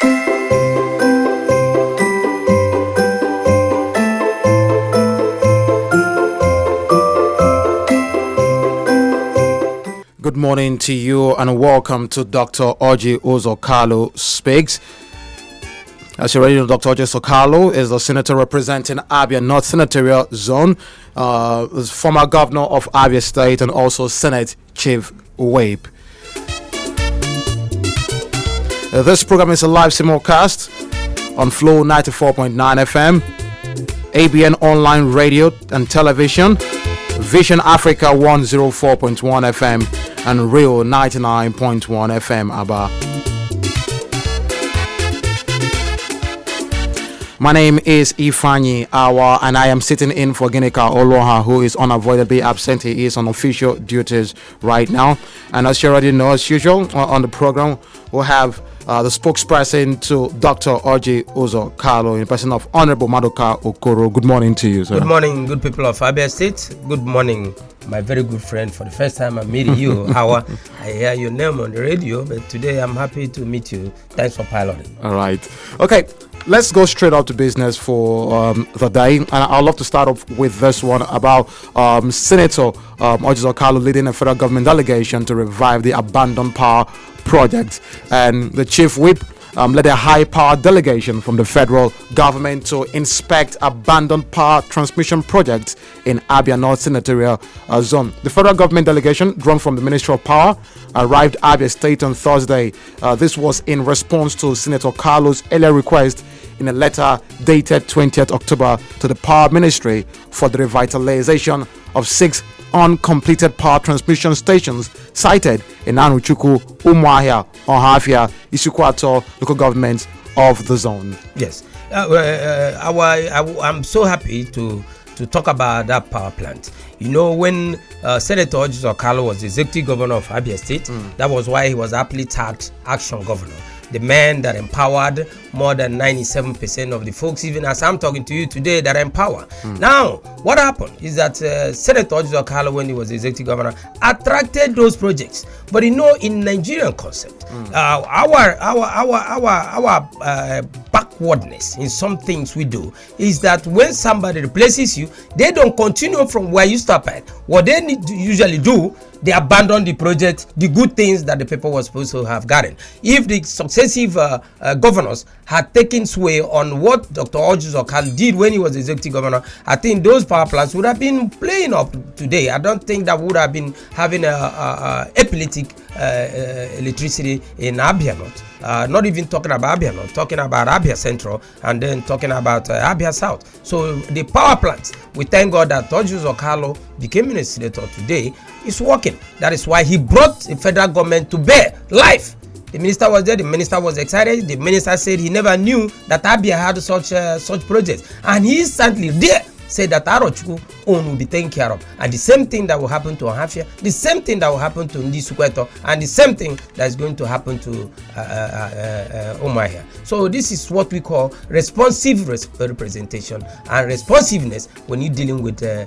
Good morning to you and welcome to Dr. Orji Uzor Kalu Speaks. As you already know, Dr. Orji Uzor Kalu is the senator representing Abia North Senatorial Zone, is former governor of Abia State and also Senate Chief Whip. This program is a live simulcast on Flow 94.9 FM, ABN Online Radio and Television, Vision Africa 104.1 FM, and Real 99.1 FM Aba. My name is Ifeanyi Awa and I am sitting in for Ginika Oloha, who is unavoidably absent. He is on official duties right now. And as you already know, as usual, on the program, we'll have the spokesperson to Dr. Orji Uzor Kalu in person of Honorable Maduka Okoro. Good morning to you, sir. Good morning, good people of Abia State. Good morning, my very good friend. For the first time I'm meeting you, Awa. I hear your name on the radio, but today I'm happy to meet you. Thanks for piloting. All right. Okay, let's go straight up to business for the day. And I'd love to start off with this one about Senator Orji Uzor Kalu leading a federal government delegation to revive the abandoned power project, and the chief whip led a high-power delegation from the federal government to inspect abandoned power transmission projects in Abia North Senatorial Zone. The federal government delegation, drawn from the Ministry of Power, arrived at Abia State on Thursday. This was in response to Senator Kalu's earlier request in a letter dated 20th October to the Power Ministry for the revitalization of 6 uncompleted power transmission stations cited in Anuchuku, Umuahia, Ohafia, Isukwato local governments of the zone. Yes, I'm so happy to talk about that power plant. You know, when Senator Orji Uzor Kalu was the executive governor of Abia State, that was why he was aptly tagged Action Governor. The man that empowered more than 97% of the folks, even as I'm talking to you today, that empower. Now, what happened is that Senator Orji Uzor Kalu, when he was the executive governor, attracted those projects. But you know, in Nigerian concept, our backwardness in some things we do is that when somebody replaces you, they don't continue from where you started. What they need to usually do, they abandon the project, the good things that the people were supposed to have gotten. If the successive governors had taken sway on what Dr. Orji Uzor Kalu did when he was the executive governor, I think those power plants would have been playing up today. I don't think that would have been having a epileptic electricity in Abia North. Not even talking about Abia North, talking about Abia Central, and then talking about Abia South. So the power plants, we thank God that Orji Uzor Kalu became a senator today. It's working. That is why he brought the federal government to bear life. The minister was there. The minister was excited. The minister said he never knew that Abia had such projects, and he instantly there said that Arochukwu own will be taken care of, and the same thing that will happen to Ohafia, the same thing that will happen to Ndisukweto, and the same thing that is going to happen to Umuahia. So this is what we call responsive representation and responsiveness when you're dealing with the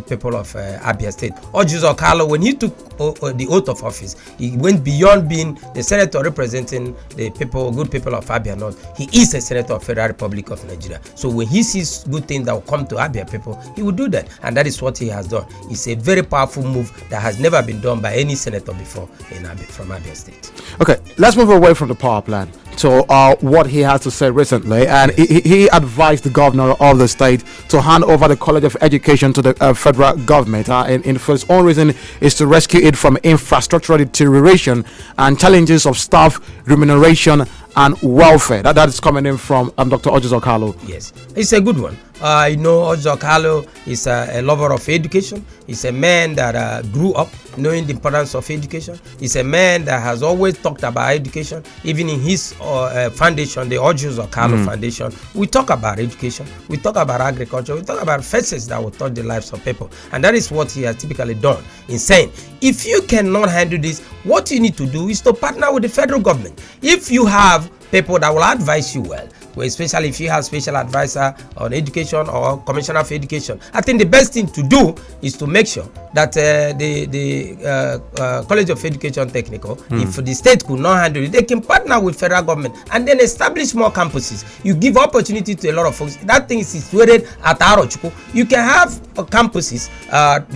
people of Abia State. Orji Uzor Kalu, when he took the oath of office, he went beyond being the senator representing the people, good people of Abia North. He is a senator of Federal Republic of Nigeria. So when he sees good things that will come to Abia people, he will do that, and that is what he has done. It's a very powerful move that has never been done by any senator before in Abia, from Abia State. Okay, let's move away from the power plant to what he has to say recently, and he advised the governor of the state to hand over the College of Education to the federal government, and for his own reason is to rescue it from infrastructural deterioration and challenges of staff remuneration and welfare. That is coming in from Dr. Orji Uzor Kalu. Yes, it's a good one. I know Orji Uzor Kalu is a lover of education. He's a man that grew up knowing the importance of education. He's a man that has always talked about education. Even in his foundation, the Orji Uzor Kalu Foundation, we talk about education, we talk about agriculture, we talk about facets that will touch the lives of people. And that is what he has typically done in saying, if you cannot handle this, what you need to do is to partner with the federal government. If you have people that will advise you well, especially if you have special advisor on education or commissioner for education. I think the best thing to do is to make sure that the College of Education Technical, if the state could not handle it, they can partner with federal government and then establish more campuses. You give opportunity to a lot of folks. That thing is situated at Arochukwu. You can have campuses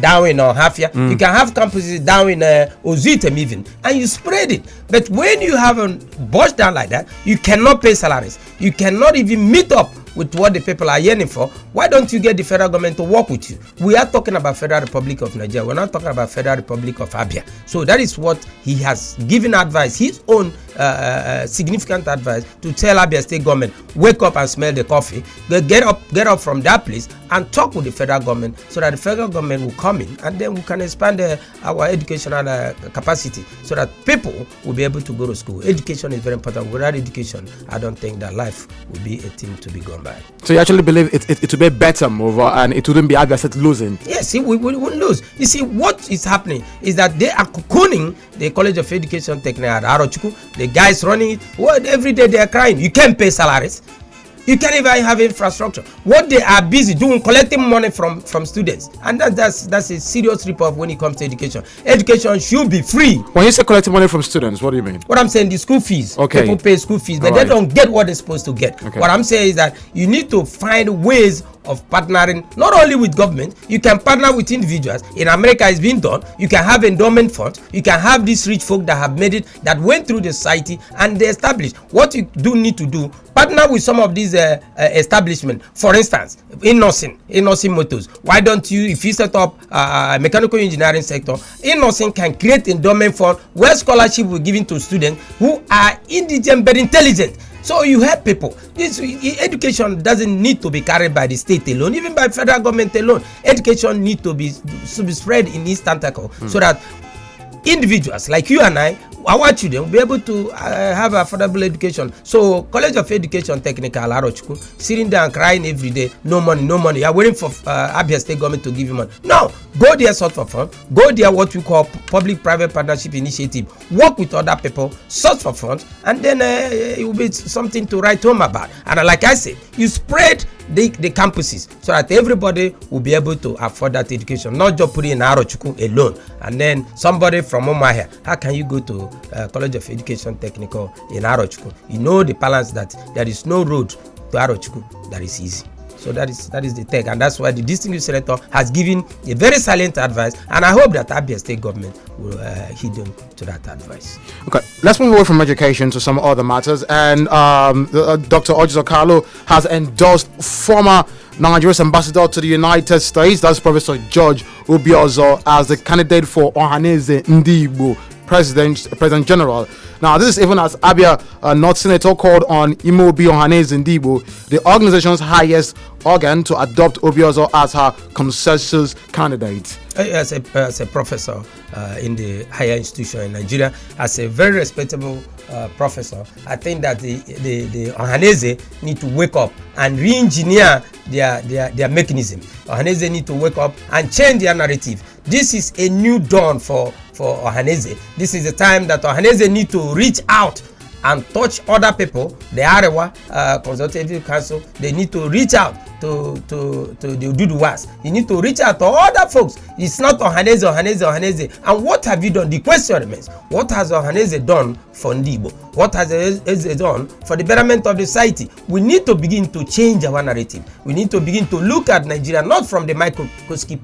down in Ohafia. You can have campuses down in Ozitem even, and you spread it. But when you have a bunch down like that, you cannot pay salaries. You cannot even meet up with what the people are yearning for. Why don't you get the federal government to work with you? We are talking about Federal Republic of Nigeria. We're not talking about Federal Republic of Abia. So that is what he has given advice, his own significant advice, to tell Abia State government, wake up and smell the coffee. Get up from that place and talk with the federal government, so that the federal government will come in, and then we can expand our educational capacity, so that people will be able to go to school. Education is very important. Without education, I don't think that life will be a thing to be gone by. So you actually believe it would be a better move, and it wouldn't be Abia State losing? Yes, we wouldn't lose. You see, what is happening is that they are cocooning the College of Education Technical at Arochukwu. The guys running it, well, every day they are crying. You can't pay salaries. You can't even have infrastructure. What they are busy doing, collecting money from students, and that's a serious rip-off when it comes to education. Education should be free. When you say collecting money from students, what do you mean? What I'm saying, the school fees. Okay. People pay school fees, but they don't get what they're supposed to get. Okay. What I'm saying is that you need to find ways of partnering, not only with government. You can partner with individuals. In America, it's been done. You can have endowment funds. You can have these rich folk that have made it, that went through the society, and they established. What you do need to do, partner with some of these establishments. For instance, in nursing motors, why don't you, if you set up a mechanical engineering sector, in nursing can create endowment fund where scholarship will be given to students who are indigent but intelligent. So you help people. This education doesn't need to be carried by the state alone, even by federal government alone. Education needs to be spread in its tentacle, so that individuals like you and I, our children, will be able to have affordable education. So College of Education Technical Arochukwu, sitting there and crying every day, no money, no money. You are waiting for Abia State government to give you money. No, go there, sort for fund. Go there, what we call public-private partnership initiative. Work with other people, search for funds, and then it will be something to write home about. And like I said, you spread the campuses so that everybody will be able to afford that education, not just put it in Arochukwu alone. And then somebody from Omahia, how can you go to College of Education Technical in Arochukwu? You know the balance that there is no road to Arochukwu that is easy. So that is the tech, and that's why the distinguished senator has given a very silent advice, and I hope that Abia State government will heed on to that advice. Okay, let's move away from education to some other matters. And Dr. Orji Uzor Kalu has endorsed former Nigeria's ambassador to the United States, that's Professor George Orji Uzor, as the candidate for Ohaneze Ndigbo President General. Now, this is even as Abia North Senator called on Imobi Ohaneze Ndigbo, the organization's highest organ, to adopt Orji Uzor as her consensus candidate. As a professor in the higher institution in Nigeria, as a very respectable professor, I think that the Ohaneze need to wake up and re-engineer their mechanism. Ohaneze need to wake up and change their narrative. This is a new dawn for Ohaneze. This is the time that Ohaneze need to reach out and touch other people. The Arewa Consultative Council, they need to reach out to the Ududuwas. You need to reach out to other folks. It's not Ohaneze. And what have you done? The question remains, what has Ohaneze done for Ndigbo? What has Ohaneze done for the betterment of the society? We need to begin to change our narrative. We need to begin to look at Nigeria not from the microscopic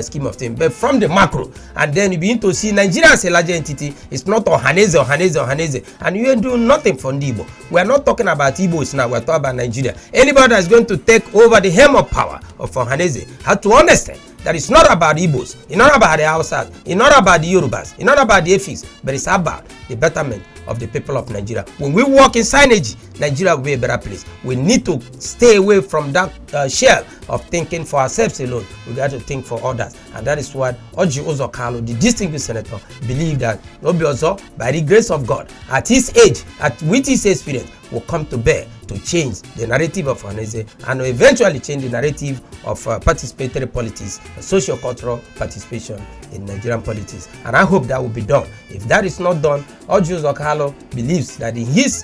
scheme of things, but from the macro. And then you begin to see Nigeria as a larger entity. It's not Ohaneze. And you ain't doing nothing for Ndigbo. We are not talking about Igbos now. We're talking about Nigeria. Anybody that's going to take over the helm of power of Ohaneze has to understand that it's not about Igbos, it's not about the Hausas, it's not about the Yorubas, it's not about the Efis, but it's about the betterment of the people of Nigeria. When we work in synergy, Nigeria will be a better place. We need to stay away from that shell of thinking for ourselves alone. We got to think for others, and that is what Orji Uzor Kalu, the distinguished senator, believe that Orji Uzor, by the grace of God, at his age, with his experience, will come to bear to change the narrative of Ohaneze and eventually change the narrative of participatory politics, socio-cultural participation in Nigerian politics. And I hope that will be done. If that is not done, Orji Uzor Kalu believes that in his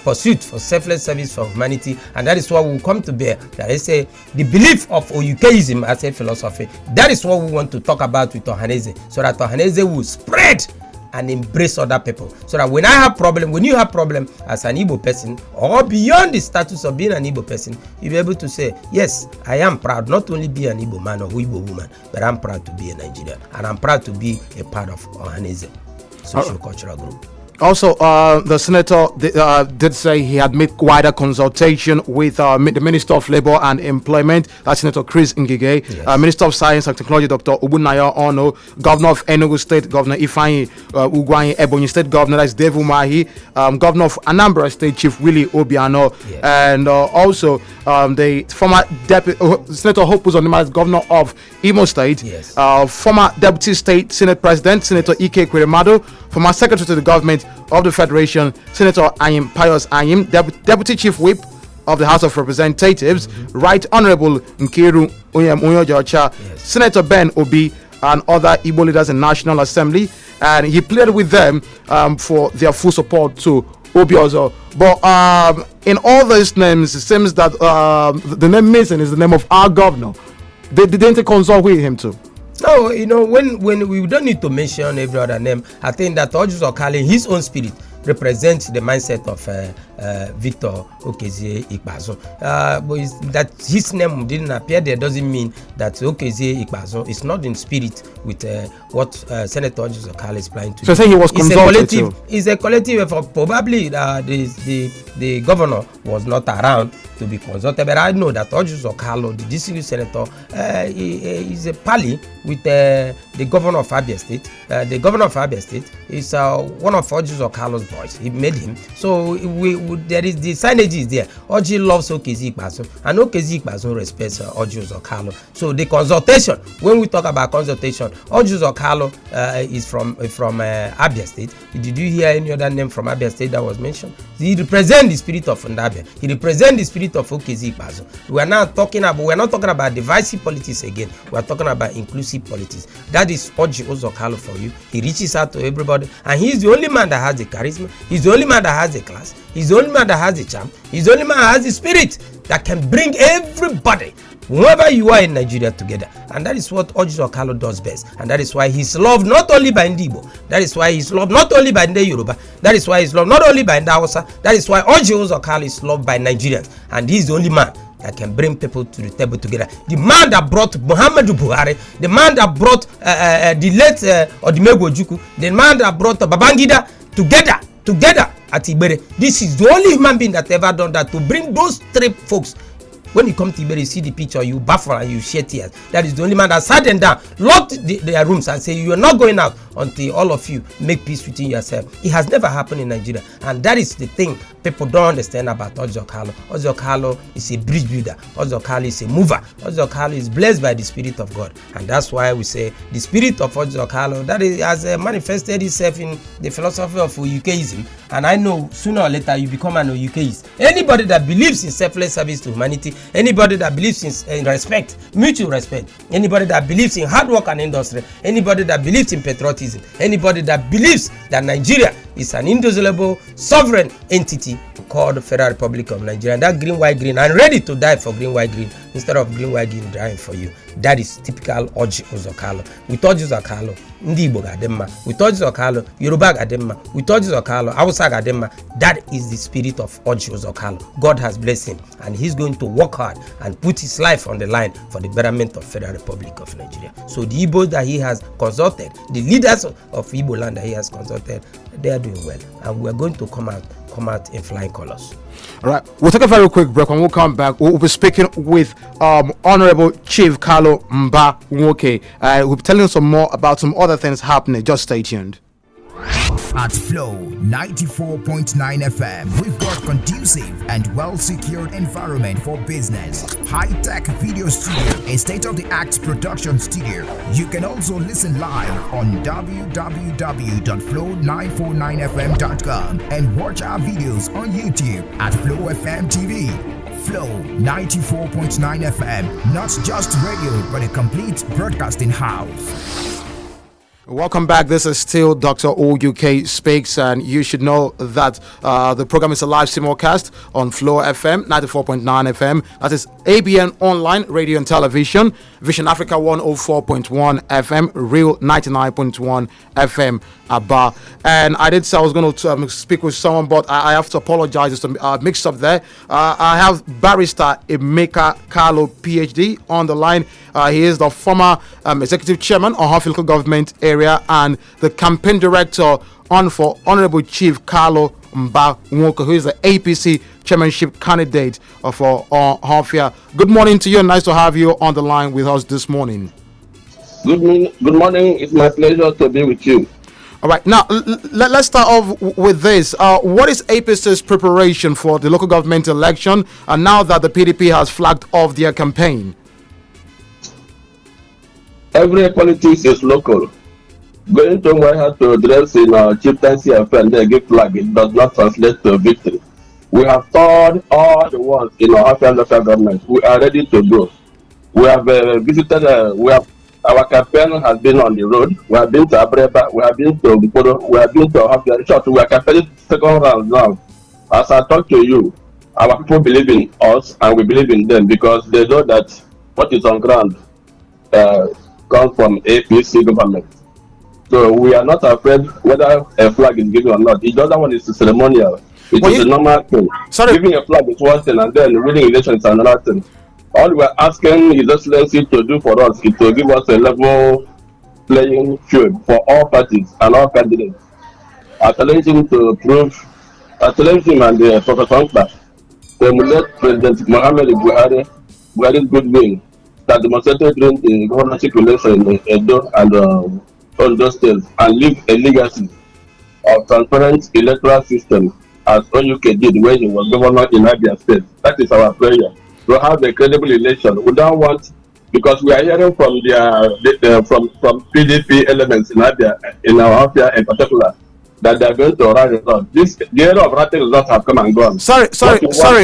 pursuit for selfless service for humanity, and that is what will come to bear. That is the belief of Oyukeism as a philosophy. That is what we want to talk about with Ohaneze, so that Ohaneze will spread and embrace other people, so that when you have problem as an Igbo person, or beyond the status of being an Igbo person, you'll be able to say, yes, I am proud not only be an Igbo man or Igbo woman, but I'm proud to be a Nigerian, and I'm proud to be a part of Ohaneze socio-cultural group. Also, the senator did say he had made wider consultation with the Minister of Labour and Employment, that's Senator Chris Ngige, yes. Minister of Science and Technology, Dr. Ubunaya Ono, Governor of Enugu State, Governor Ifeanyi Ugwanyi, Ebonyi State Governor, that's Dave Umahi, Governor of Anambra State, Chief Willie Obiano, yes. And also the former Senator Hope Uzodinma, Governor of Imo State, yes. Former Deputy State Senate President, Senator Ike Kweremadu, former Secretary to the Government of the Federation, Senator Ayim Pius Ayim, Deputy Chief Whip of the House of Representatives, Right Honorable Nkiru Unyojocha, yes. Senator Ben Obi, and other Igbo leaders in National Assembly, and he pleaded with them for their full support to Obi Uzor. But in all those names, it seems that the name missing is the name of our governor. They didn't consult with him too. No, when we don't need to mention every other name, I think that Orji Uzor Kalu, in his own spirit, represents the mindset of Victor Okezie Ikpeazu. But that his name didn't appear there doesn't mean that Okezie Ikpeazu is not in spirit with what Senator Orji Uzor Kalu is planning to do. So say he was consulted. It's a collective effort. Probably the governor was not around to be consulted, but I know that Orji Uzor Kalu, the district senator, is a pally with the governor of Abia State. The governor of Abia State is one of Orji Uzor Kalu's boys. He made him. So there is the signage is there. Orji loves Okezie Ikpeazu, and Okezie Ikpeazu respects Orji Uzor Kalu. So the consultation, when we talk about consultation, Orji Uzor Kalu is from Abia State. Did you hear any other name from Abia State that was mentioned? He represents the spirit of Ndabia. He represents the spirit of Okezie Ikpeazu. We're not talking about divisive politics again. We're talking about inclusive politics. That is Orji Uzor Kalu for you. He reaches out to everybody, and he's the only man that has the charisma. He's the only man that has the class. He's the only man that has the charm. He's the only man that has the spirit that can bring everybody, whoever you are in Nigeria, together. And that is what Orji Uzor Kalu does best. And that is why he's loved not only by Ndibo. That is why he's loved not only by Nde Yoruba. That is why he's loved not only by Nda Hausa. That is why Orji Uzor Kalu is loved by Nigerians. And he's the only man that can bring people to the table together. The man that brought Muhammadu Buhari, the man that brought the late Odimegwu Ojukwu, the man that brought Babangida together at Ibere. This is the only human being that ever done that, to bring those three folks. When you come to Iberi, you see the picture, you baffle and you shed tears. That is the only man that sat them down, locked their rooms and say, you are not going out until all of you make peace within yourself. It has never happened in Nigeria. And that is the thing people don't understand about Orji Uzor Kalu. Orji Uzor Kalu is a bridge builder. Orji Uzor Kalu is a mover. Orji Uzor Kalu is blessed by the Spirit of God. And that's why we say the Spirit of Orji Uzor Kalu, that has manifested itself in the philosophy of Oyukeism. And I know sooner or later you become an Oyukeist. Anybody that believes in selfless service to humanity, anybody that believes in respect, mutual respect, anybody that believes in hard work and industry, anybody that believes in patriotism, anybody that believes that Nigeria is an indissoluble sovereign entity called the Federal Republic of Nigeria, and that green, white, green, and ready to die for green, white, green instead of green, white, green dying for you. That is typical Orji Uzor Kalu. With Orji Uzor Kalu, Ndi Igbo ga-ademma. With Orji Uzor Kalu, Yoruba ga-ademma. With Orji Uzor Kalu, Hausa ga-ademma. That is the spirit of Orji Uzor Kalu. God has blessed him, and he's going to work hard and put his life on the line for the betterment of Federal Republic of Nigeria. So the Igbos that he has consulted, the leaders of Igbo land that he has consulted, they are doing well, and we're going to come out in flying colors. All right, we'll take a very quick break. When we'll come back, we'll be speaking with Honorable Chief Kalu Mba Nwoke. We'll be telling you some more about some other things happening. Just stay tuned. At Flow 94.9 FM, we've got conducive and well-secured environment for business, high-tech video studio, a state-of-the-art production studio. You can also listen live on www.flow949fm.com and watch our videos on YouTube at Flow FM TV. Flow 94.9 FM, not just radio, but a complete broadcasting house. Welcome back. This is still Dr. OUK Speaks, and you should know that the program is a live simulcast on Flow FM 94.9 FM. That is ABN Online Radio and Television, Vision Africa 104.1 FM, Real 99.1 FM. Aba. And I did say I was going to speak with someone, but I have to apologize. There's some mix up there. I have Barrister Emeka Kalu, PhD, on the line. He is the former executive chairman of Half Local Government Area and the campaign director on for Honorable Chief Kalu Mba Nwoke, who is the APC chairmanship candidate for Hafia. Good morning to you, and nice to have you on the line with us this morning. Good morning. It's my pleasure to be with you. All right, now let's start off with this. What is APC's preparation for the local government election, and now that the PDP has flagged off their campaign? Every politics is local. Going to where have to address in our chieftaincy affair and then give flag, it does not translate to victory. We have toured all the ones in our African local government. We are ready to go. We have visited. Our campaign has been on the road. We have been to Abreba. We have been to Mporo. We have been to Hafia. Short. We are campaigning second round now. As I talk to you, our people believe in us and we believe in them because they know that what is on ground comes from APC government. So we are not afraid whether a flag is given or not. The other one is ceremonial. It is a normal thing. Giving a flag is one thing and then winning election is another thing. All we are asking His Excellency to do for us is to give us a level playing field for all parties and all candidates. I challenge him and Professor Nkpa to emulate President Muhammad Buhari's good will that demonstrated during the governorship election in Edo and Ondo states and leave a legacy of transparent electoral system as OUK did when he was governor in Abia State. That is our prayer. To have a credible election. We don't want, because we are hearing from from PDP elements in Abia, in our Abia in particular, that they are going to write results. The era of writing results have come and gone. Sorry.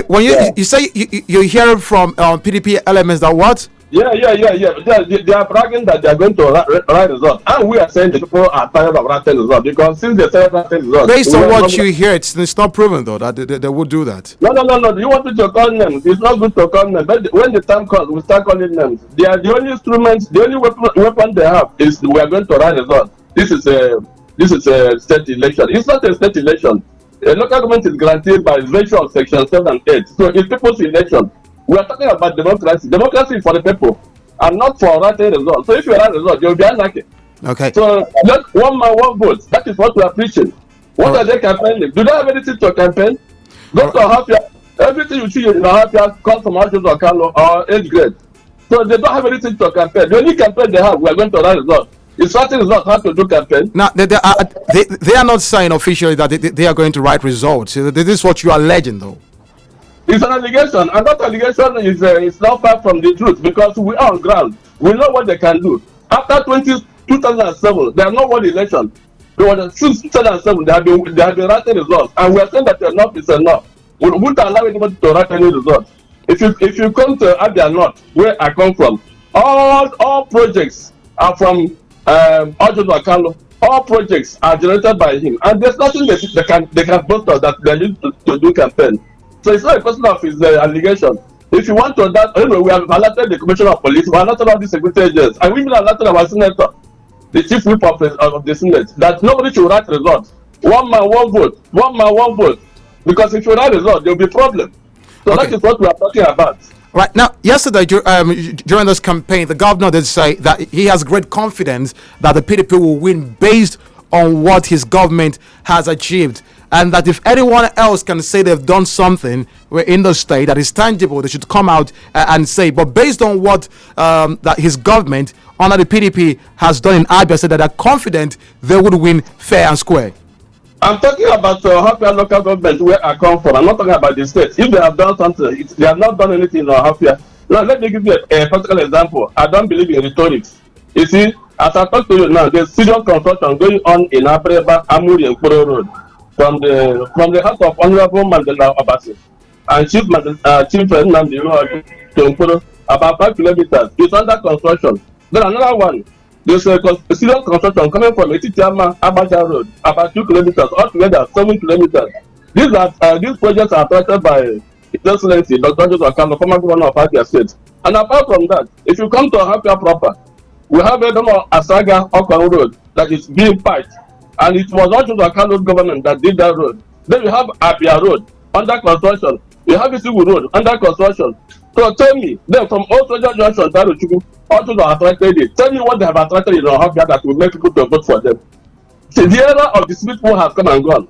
When you say you hear from PDP elements that what? Yeah. They are bragging that they are going to write results, and we are saying the people are tired of writing results because since they started writing results, based on what you hear, it's not proven though that they would do that. No. You want me to call names? It's not good to call names. But when the time comes, we start calling names. They are the only instruments. The only weapon they have is we are going to write results. This is a state election. It's not a state election. A local government is guaranteed by virtue of Section 7 and 8. So it's people's election. We are talking about democracy. Democracy is for the people and not for writing results. So if you write results, you'll be unlucky. Okay. So let one man, one vote. That is what we are preaching. What are they campaigning? Do they have anything to campaign? Go to Hafia. Everything you see in Hafia comes from Orji Uzor Kalu or 8th grade. So they don't have anything to campaign. The only campaign they have, we are going to write results. It's writing results, how to do campaign. Now, they are not saying officially that they are going to write results. This is what you are alleging, though. It's an allegation, and that allegation is not far from the truth because we are on ground. We know what they can do. After 2007, there are no one election. Since 2007, they have been writing results, and we are saying that enough is enough. We won't allow anybody to write any results. If you come to Abia North, where I come from, all projects are from Orji Uzor Kalu. All projects are generated by him, and there's nothing they can boast of that they need to do campaign. So it's not a question of his allegation. If you want to that, anyway, we have alerted the Commissioner of Police, we have alerted all the security agents, and we even alerted our senator, the chief whip of the Senate, that nobody should write results. One man, one vote. Because if you write results, there will be problem. So okay. That is what we are talking about. Right now, yesterday during this campaign, the governor did say that he has great confidence that the PDP will win based on what his government has achieved, and that if anyone else can say they've done something in the state that is tangible, they should come out and say. But based on what that his government under the PDP has done in Abia, said that they're confident they would win fair and square. I'm talking about Hafia local government where I come from. I'm not talking about the state. If they have done something, they have not done anything in Hafia. Now, let me give you a practical example. I don't believe in rhetorics. You see, as I talk to you now, there's serious construction going on in Abreba, Amuri, and Kuro Road from the house of Honorable Mandela Abasi and Chief Nnamdi to Nkuru, about 5 kilometers. It's under construction. Then another one There's a serious construction coming from Etitiama Abacha Road, about 2 kilometers, altogether 7 kilometers. These projects are attracted by His Excellency Dr. Uzor Kalu, former governor of Abia State. And apart from that, if you come to Ahafia proper, we have a Asaga Okon Road that is being piped, and it was not Uzor Kalu's government that did that road. Then we have Abia Road under construction. We have Isigu Road under construction. So tell me, then from Old Soldier Junction, Daruchuku, also they attracted it. Tell me what they have attracted in Ahafia that will make people to vote for them. See, the era of the people has come and gone.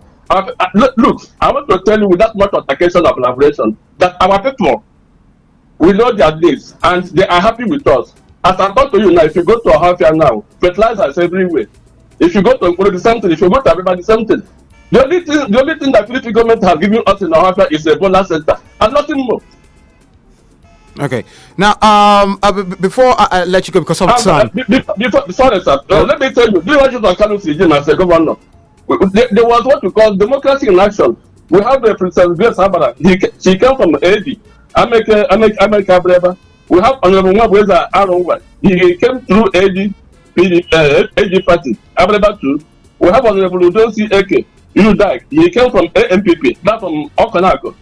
Look, I want to tell you without much altercation or collaboration that our people, we know their needs and they are happy with us. As I talk to you now, if you go to Ahafia now, fertilizers everywhere. If you go to Nkuru, the same thing. If you go to everybody, the same thing. The only thing that Philippine government has given us in Ahafia is a Ebola center and nothing more. Okay. Now, before I let you go because of time. Sorry, sir. Let me tell you, this was just Kalu's regime as a governor. There was what we call democracy in action. We have the Princess Grace Habara. She came from AD. America Breva. We have Honorable Mwabweza Aronwa. He came through AD party. Abreba too. We have Honorable Udonsi Eke. Udai. He came from AMPP. Not from Okanako.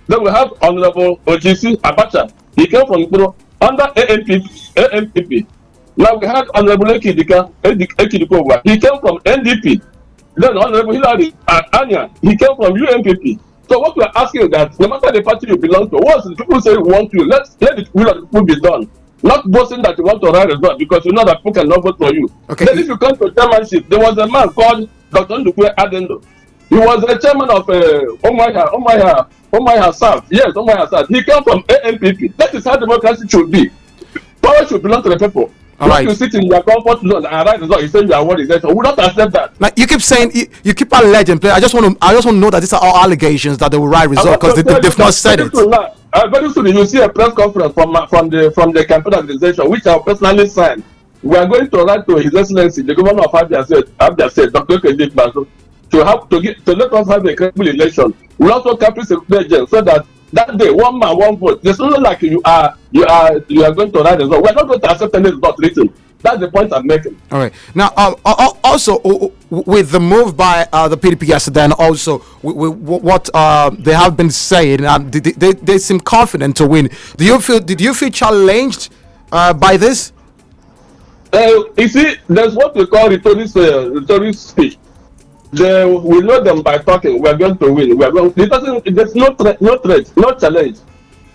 Then we have Honorable OGC Abacha. He came from Kuro under AMPP. Now we had Honorable Ekidika. He came from NDP. Then Honorable Hillary Anya, he came from UMPP. So what we are asking is that no matter the party you belong to, once the people say we want to, let the will of the people be done. Not boasting that you want to ride as well, because you know that people cannot vote for you. Okay. Then if you come to chairmanship, there was a man called Dr. Ndukwe Adendo. He was the chairman of Omaya South. Yes, Omaya South. He came from AMPP. That is how democracy should be. Power should belong to the people. All right. You sit in your comfort zone and write result, you say you are what is that. So we will not accept that. Now you keep saying you keep alleging. I just want to know that these are all allegations that they will write result because they've not said it. Very soon you see a press conference from the campaign organization, which I personally signed. We are going to write to His Excellency the Governor of Abia State, Dr. Kedik Bazo, to let us have a credible election. We also capture security so that day, one man, one vote. There's not like you are going to write as well. We're not going to accept any result written. That's the point I'm making. All right. Now, also with the move by the PDP yesterday, and also what they have been saying, they seem confident to win. Did you feel challenged by this? You see, there's what we call rhetoric speech. We know them by talking. We are going to win. There's no threat, no challenge.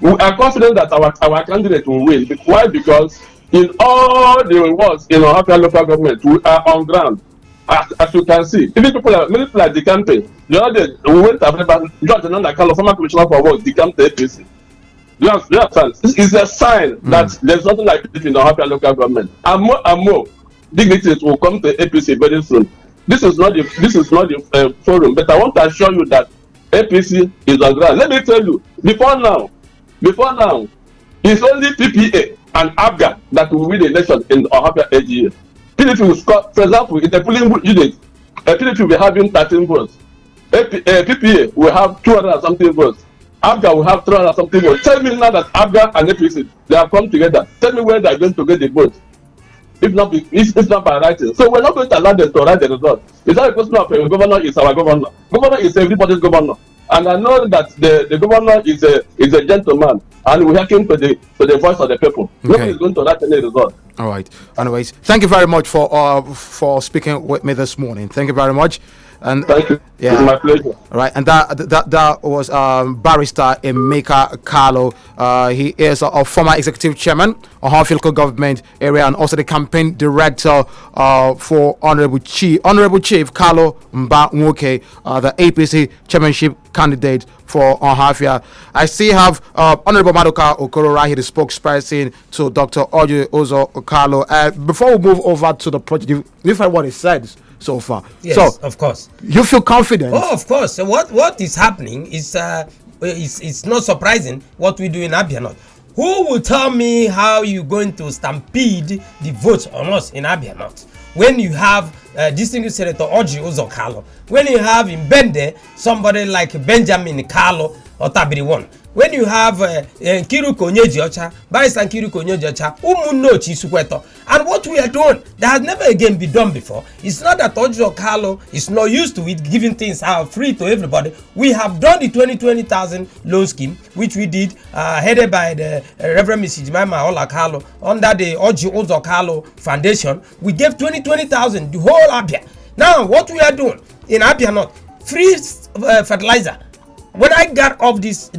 We are confident that our candidate will win. Why? Because in all the wards in Ahafia local government, we are on ground. As you can see, many people are the campaign. The other day, we went to George Ananda, former commissioner for work, decamped the APC. Do you understand? This is a sign that there's nothing like it in Ahafia local government. And more dignitaries will come to APC very soon. This is not the forum, but I want to assure you that APC is on ground. Let me tell you, before now, it's only PPA and ABGA that will win the election in Ahafia AGA. PDP will score, for example, in the polling unit, PDP will be having 13 votes. PPA will have 200 and something votes. ABGA will have 300 and something votes. Tell me now that ABGA and APC, they have come together. Tell me where they are going to get the votes. If not by writing. So we're not going to allow them to write the result. It's not a question of governor is our governor. Governor is everybody's governor. And I know that the governor is a gentleman, and we hearken to the voice of the people. Okay. Nobody is going to write any result. All right. Anyways, thank you very much for speaking with me this morning. Thank you very much. And thank you. Yeah. It's my pleasure. All right, and that was Barrister Emeka Kalu. He is a former executive chairman of Ahafia local government area and also the campaign director for Honorable Chief Kalu Mba-Nwoke, the APC chairmanship candidate for Ahafia. I still have Honorable Maduka Okoro here, the spokesperson to Dr. Orji Uzor Kalu. Before we move over to the project, you've heard what he said so far. Yes, so, of course. You feel confident? Oh, of course. So what is happening is it's not surprising what we do in Abia North. Who will tell me how you're going to stampede the votes on us in Abia North? When you have distinguished Senator Orji Uzor Kalu, when you have in Bende somebody like Benjamin Kalu, Otabiri 1. When you have Nkiru Konyeji-Ocha, Barrister Nkiru Konyeji-Ocha, Umunnochi Sukweto, and what we are doing that has never again been done before. It's not that Orji Uzor Kalu is not used to it, giving things out free to everybody. We have done the 20,000 loan scheme, which we did, headed by the Reverend Mrs. Jemima Ola Kalu under the Orji Uzor Kalu Foundation. We gave 20,000, the whole Abia. Now, what we are doing in Abia North, free fertilizer. When I got off this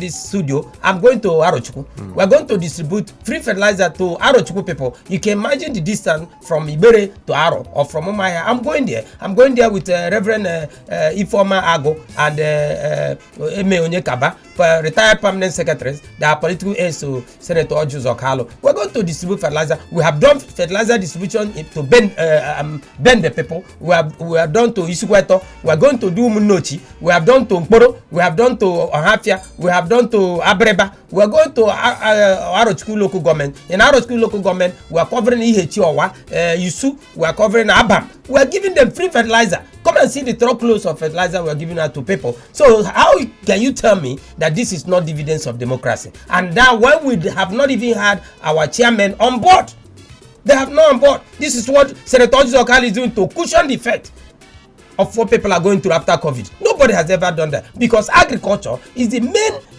studio, I'm going to Arochukwu. We're going to distribute free fertilizer to Arochukwu people. You can imagine the distance from Ibere to Aro or from Umaya. I'm going there. I'm going there with Reverend Ifeoma Ago and Eme Onyekaba, retired permanent secretaries. They are political aides to Senator Orji Uzor Kalu. We're going to distribute fertilizer. We have done fertilizer distribution to bend the people. We have done to Isukweto. We are going to do Munochi. We have done to Nkporo. We have done to Ohafia, we have done to Abreba, we are going to Arochukwu local government. In Arochukwu local government, we are covering Ihechi Owa, Yusu, we are covering Abam. We are giving them free fertilizer. Come and see the truckloads of fertilizer we are giving out to people. So how can you tell me that this is not dividends of democracy? And now when we have not even had our chairman on board, they have not on board. This is what Senator Orji Uzor Kalu is doing to cushion the effect of what people are going through after COVID. Nobody has ever done that because agriculture is the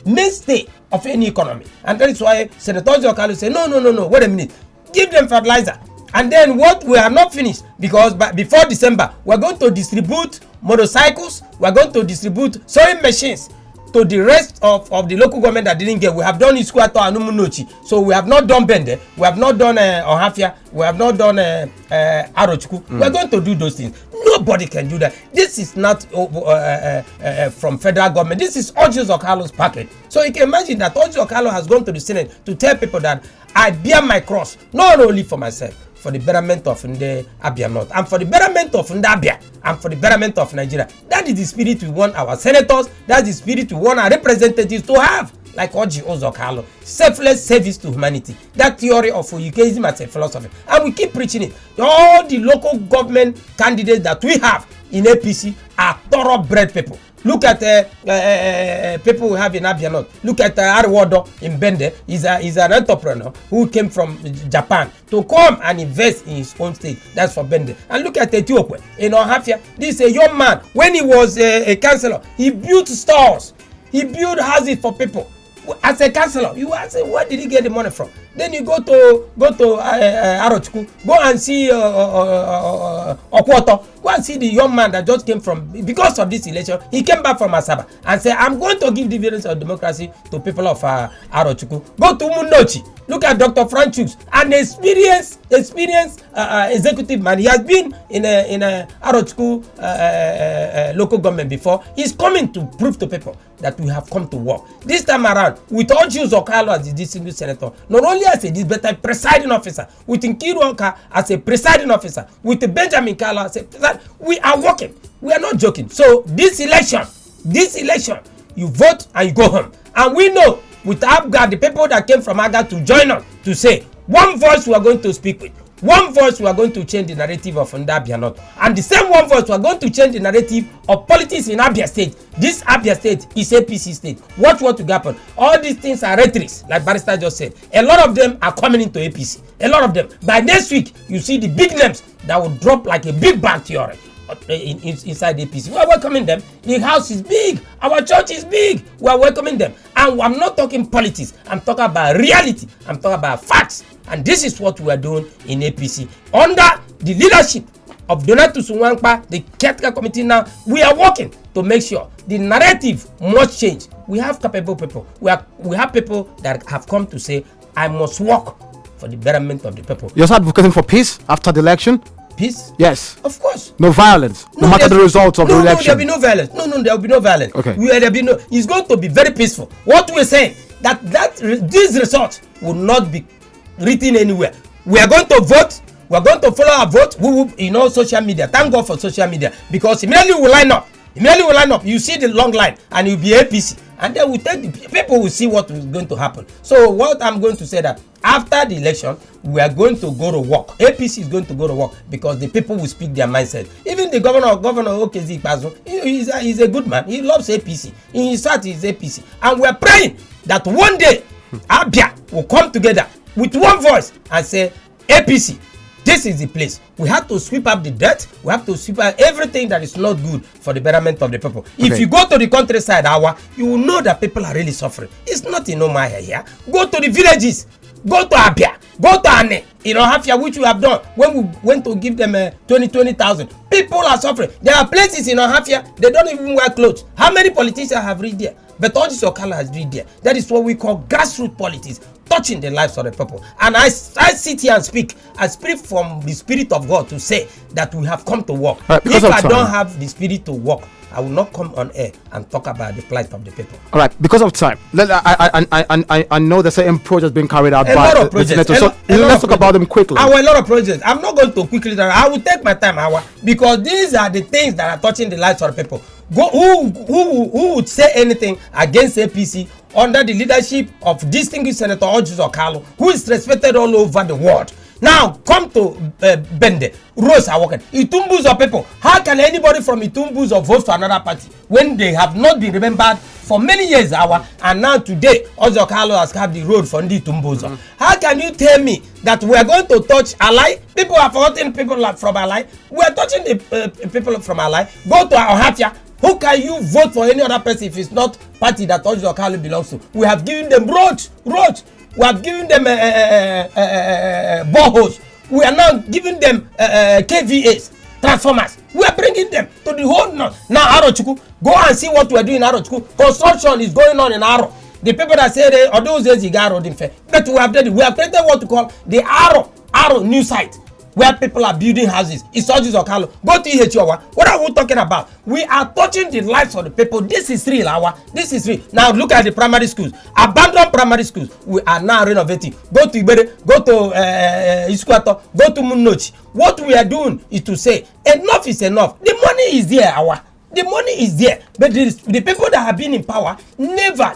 mainstay of any economy. And that is why Senator Orji Uzor Kalu said, no, wait a minute. Give them fertilizer. And then what we are not finished because before December, we're going to distribute motorcycles, we're going to distribute sewing machines to the rest of the local government that didn't get. We have done Isukwato and Umunochi. So we have not done Bende, we have not done Ohafia, we have not done Arochukwu. We are going to do those things. Nobody can do that. This is not from federal government. This is Orji Uzor Kalu's package. So you can imagine that Orji Uzor Kalu has gone to the Senate to tell people that I bear my cross, not only for myself, for the betterment of the Abia North, and for the betterment of Ndabia, and for the betterment of Nigeria. That is the spirit we want our senators, that's the spirit we want our representatives to have, like Orji Uzor Kalu. Selfless service to humanity. That theory of Uyukeism as a philosophy. And we keep preaching it. All the local government candidates that we have in APC are thoroughbred people. Look at people we have in Abia North. Look at Ariwodo in Bende. He's an entrepreneur who came from Japan to come and invest in his own state. That's for Bende. And look at Ethiopia in Ohafia. This is a young man. When he was a councillor, he built stores. He built houses for people. As a councillor, you ask, where did he get the money from? Then you go to Arochukwu, go and see Okwoto, go and see the young man that just came from, because of this election, he came back from Asaba and said, I'm going to give dividends of democracy to people of Arochukwu. Go to Umunochi, look at Dr. Franchuk, an experienced executive man. He has been in a Arochukwu local government before. He's coming to prove to people that we have come to work. This time around, with Orji Uzor Kalu as the distinguished senator, not only as a better presiding officer, with Nkiru Oka as a presiding officer, with Benjamin Kalu as a presiding, we are working. We are not joking. So this election, you vote and you go home. And we know with Abga, the people that came from Aga to join us to say, one voice we are going to speak with. One voice we are going to change the narrative of Abia North. And the same one voice we are going to change the narrative of politics in Abia State. This Abia State is APC State. Watch what will happen. All these things are rhetorics, like Barrister just said. A lot of them are coming into APC. A lot of them. By next week, you see the big names that will drop like a big bang theory inside APC. We are welcoming them. The house is big. Our church is big. We are welcoming them. And I'm not talking politics. I'm talking about reality. I'm talking about facts. And this is what we are doing in APC. Under the leadership of Donatus Nwankpa, the caretaker committee now, we are working to make sure the narrative must change. We have capable people. We have people that have come to say, I must work for the betterment of the people. You're advocating for peace after the election? Peace? Yes. Of course. No violence, no matter the results of the election. No, there'll be no violence. No, there'll be no violence. Okay. It's going to be very peaceful. What we're saying, these results will not be written anywhere. We are going to vote. We are going to follow our vote. We will, social media. Thank God for social media, because immediately we line up. You see the long line, and you'll be APC. and then we take the people will see what is going to happen. So what I'm going to say that after the election, we are going to go to work. APC is going to go to work because the people will speak their mindset. Even the governor Okezi Ikpeazu, he's a good man. He loves APC. In his heart, he's APC. And we are praying that one day, Abia will come together with one voice and say, APC, this is the place. We have to sweep up the dirt. We have to sweep up everything that is not good for the betterment of the people. Okay. If you go to the countryside, you will know that people are really suffering. It's not in Omaya here. Go to the villages. Go to Abia. Go to Ane. Hafia, which we have done when we went to give them 20,000. People are suffering. There are places in Hafia, they don't even wear clothes. How many politicians have read there? But Orji Uzor Kalu has read there. That is what we call grassroots politics, touching the lives of the people. And I sit here and speak. I speak from the Spirit of God to say that we have come to work. Right, if I don't have the Spirit to work, I will not come on air and talk about the plight of the people. All right, because of time, I know there's certain projects being carried out by the senator. So let's talk about them quickly. A lot of projects. I'm not going to quickly. I will take my time, because these are the things that are touching the lives of the people. Who would say anything against APC under the leadership of distinguished Senator Orji Uzor Kalu, who is respected all over the world? Now come to Bende. Roads are working. Itumbus of people. How can anybody from Itumbus vote for another party when they have not been remembered for many years? And now today, Orji Uzor Kalu has carved the road for the Itumbus. How can you tell me that we are going to touch Alai? People have forgotten people from Alai. We are touching the people from Alai. Go to Ohafia. How can you vote for any other person if it's not party that Orji Uzor Kalu belongs to? We have given them roads. We have given them boreholes. We are now giving them KVAs, transformers. We are bringing them to the whole north. Now, Arochukwu, go and see what we are doing in Arochukwu. Construction is going on in Aro. The people that say they, or those days, you got road in fair. But we have done it. We have created what we call the Aro new site, where people are building houses. It's Orji Uzor Kalu. Go to EHOA. What are we talking about? We are touching the lives of the people. This is real, This is real. Now look at the primary schools. Abandoned primary schools. We are now renovating. Go to Ibere. Go to Iskuato. Go to Munochi. What we are doing is to say, enough is enough. The money is there, The money is there. But the people that have been in power never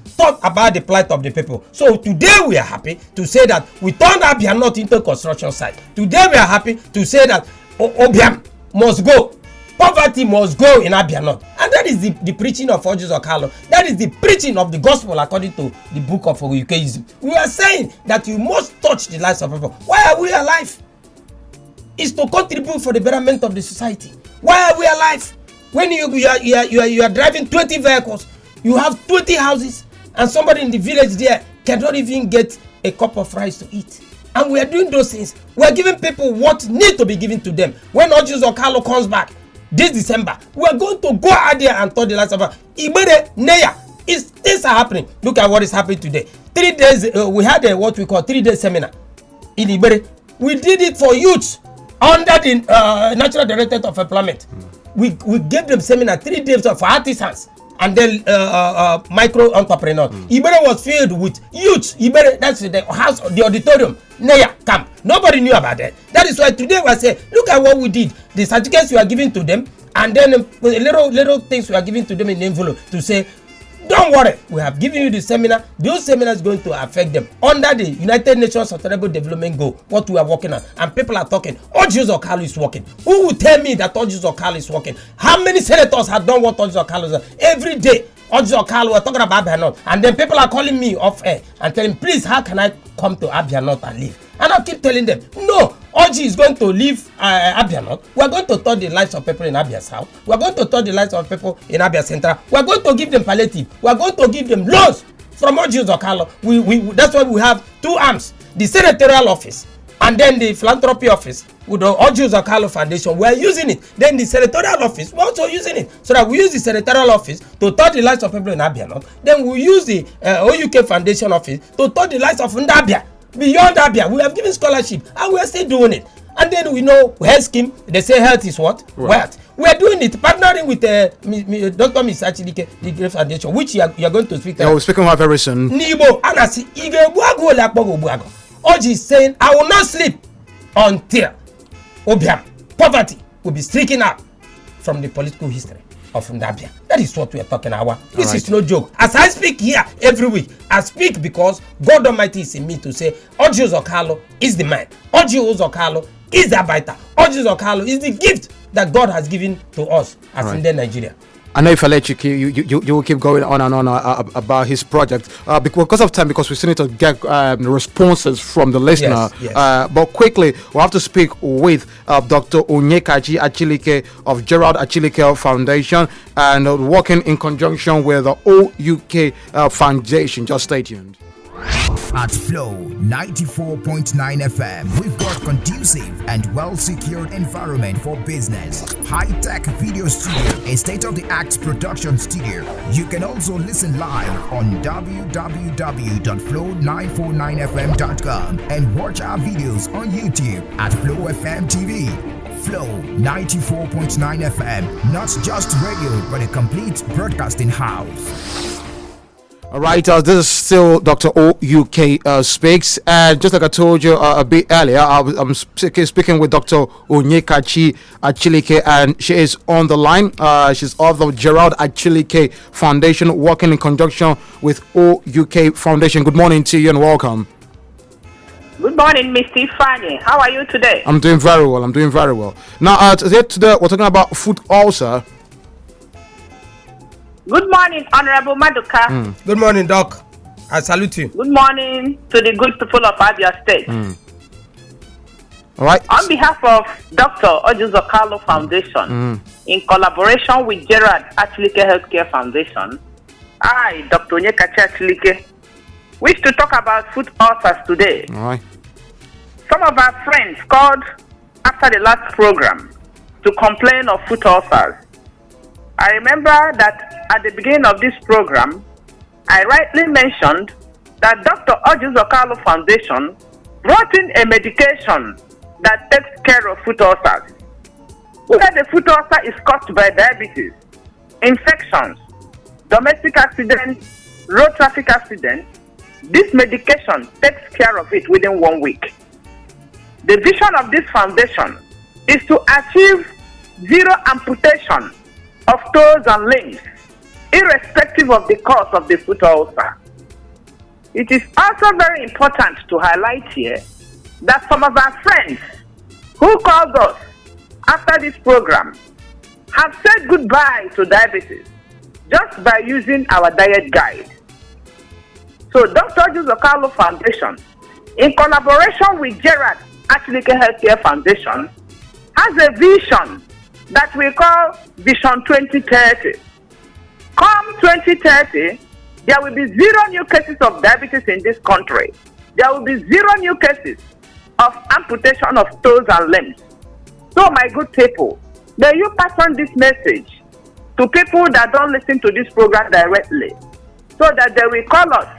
thought about the plight of the people. So today we are happy to say that we turned Abia North into a construction site. Today we are happy to say that Obiam must go. Poverty must go in Abia North. And that is the preaching of Orji Uzor Kalu. That is the preaching of the gospel according to the book of Oyukeism. We are saying that you must touch the lives of people. Why are we alive? It's to contribute for the betterment of the society. Why are we alive? When you are driving 20 vehicles, you have 20 houses, and somebody in the village there cannot even get a cup of rice to eat. And we are doing those things. We are giving people what need to be given to them. When Orji Uzor Kalu comes back this December, we are going to go out there and touch the lives of our Ibere, Neya. Things are happening. Look at what is happening today. 3 days, we had what we call 3-day seminar in Ibere. We did it for youths under the National Directorate of Employment. We gave them seminar 3 days for artisans and then micro entrepreneurs. Ibere was filled with youth. Ibere, that's the house, the auditorium, Neya camp. Nobody knew about that. That is why today we say, look at what we did. The certificates we are giving to them, and then little things we are giving to them in the envelope to say, don't worry, we have given you the seminar. Those seminars going to affect them under the United Nations Sustainable Development Goal, what we are working on. And people are talking, Orji Uzor Kalu is working. Who will tell me that Orji Uzor Kalu is working? How many senators have done what Orji Uzor Kalu is doing? Every day, Orji Uzor Kalu, we're talking about Abia North. And then people are calling me off air and telling, please, how can I come to Abia North and live? And I keep telling them, no, Orji is going to leave Abia North. We are going to touch the lives of people in Abia South. We are going to touch the lives of people in Abia Central. We are going to give them palliative. We are going to give them loans from Orji Uzor Kalu. That's why we have two arms, the senatorial office and then the philanthropy office with the Orji Uzor Kalu Foundation. We are using it. Then the senatorial office, we are also using it. So that we use the senatorial office to touch the lives of people in Abia North. Then we use the OUK Foundation office to touch the lives of Ndabia. Beyond Abia, we have given scholarship and we are still doing it. And then we know health scheme, they say health is what? Right. Wealth. We are doing it, partnering with Dr. Misachilike, the Great Foundation, which you are going to speak to. Yeah, we'll speak about very soon. Nibo, Anasi, Orji is saying, I will not sleep until Obiam, poverty will be stricken out from the political history of Ndabia. That is what we are talking about. This is no joke. As I speak here every week, I speak because God Almighty is in me to say, Orji Uzor Kalu is the man. Orji Uzor Kalu is the fighter. Orji Uzor Kalu is the gift that God has given to us as in Nigeria. I know if I let you will keep going on and on about his project because of time, because we still need to get responses from the listener. Yes. But quickly, we'll have to speak with Dr. Onyekachi Achilike of Gerald Achilike Foundation and working in conjunction with the OUK Foundation. Just stay tuned. At Flow 94.9 FM, we've got conducive and well-secured environment for business. High-tech video studio, a state-of-the-art production studio. You can also listen live on www.flow949fm.com and watch our videos on YouTube at Flow FM TV. Flow 94.9 FM, not just radio, but a complete broadcasting house. All right, this is still Dr. OUK Speaks, and just like I told you a bit earlier, I'm speaking with Dr. Onyekachi Achilike, and she is on the line. She's of the Gerald Achilike Foundation, working in conjunction with OUK Foundation. Good morning to you and welcome. Good morning, Mr. Fanny. How are you today? I'm doing very well. Now, today we're talking about foot ulcer. Good morning, Honorable Maduka. Good morning, Doc. I salute you. Good morning to the good people of Abia State. All right. On behalf of Dr. Orji Uzor Kalu Foundation, in collaboration with Gerald Achilike Healthcare Foundation, I, Dr. Onyekachi Achilike, wish to talk about foot ulcers today. All right. Some of our friends called after the last program to complain of foot ulcers. I remember that at the beginning of this program, I rightly mentioned that Dr. Orji Uzor Kalu Foundation brought in a medication that takes care of foot ulcers. Whether the foot ulcer is caused by diabetes, infections, domestic accidents, road traffic accidents, this medication takes care of it within 1 week. The vision of this foundation is to achieve zero amputation of toes and limbs, irrespective of the cause of the foot ulcer. It is also very important to highlight here that some of our friends who called us after this program have said goodbye to diabetes just by using our diet guide. So Dr. Orji Uzor Kalu Foundation, in collaboration with Gerald Achilike Healthcare Foundation, has a vision that we call Vision 2030. Come 2030, there will be zero new cases of diabetes in this country. There will be zero new cases of amputation of toes and limbs. So my good people, may you pass on this message to people that don't listen to this program directly, so that they will call us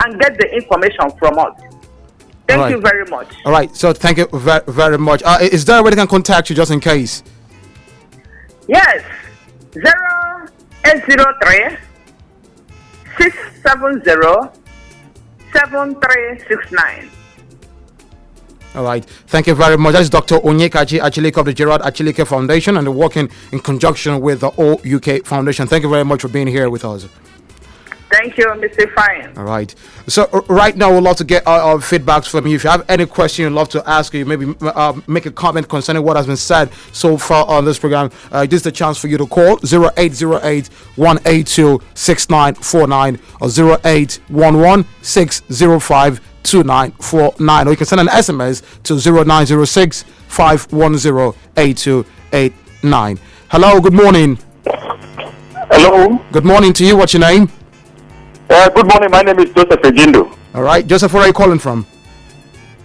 and get the information from us. Thank you very much. All right, so thank you very much. Is there a way they can contact you just in case? Yes, 0803 670 7369. All right, thank you very much. That's Dr. Onyekachi Achilike of the Gerald Achilike Foundation, and working in conjunction with the OUK Foundation. Thank you very much for being here with us. Thank you, Mr. Fine. All right. So right now, we'd love to get our feedbacks from you. If you have any question you'd love to ask, you maybe make a comment concerning what has been said so far on this program. This is the chance for you to call 0808-182-6949 or 0811-605-2949, or you can send an SMS to 0906-510-8289. Hello, good morning. Hello. Good morning to you. What's your name? Good morning. My name is Joseph Ejindo. All right, Joseph, where are you calling from?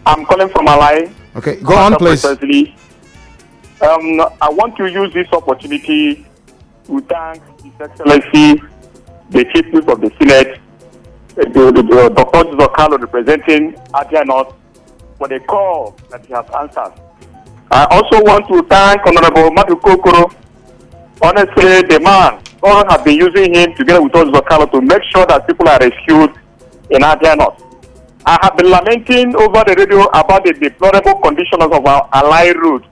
I'm calling from Alai. Okay, go on, please. I want to use this opportunity to thank His Excellency, the Chief Whip of the Senate, Dr. Orji Uzor Kalu, representing Abia North, for the call that he has answered. I also want to thank Honorable Maduka. Honestly, the man, God has been using him together with Orji Uzor Kalu to make sure that people are rescued in Abia North. I have been lamenting over the radio about the deplorable conditions of our Alai road.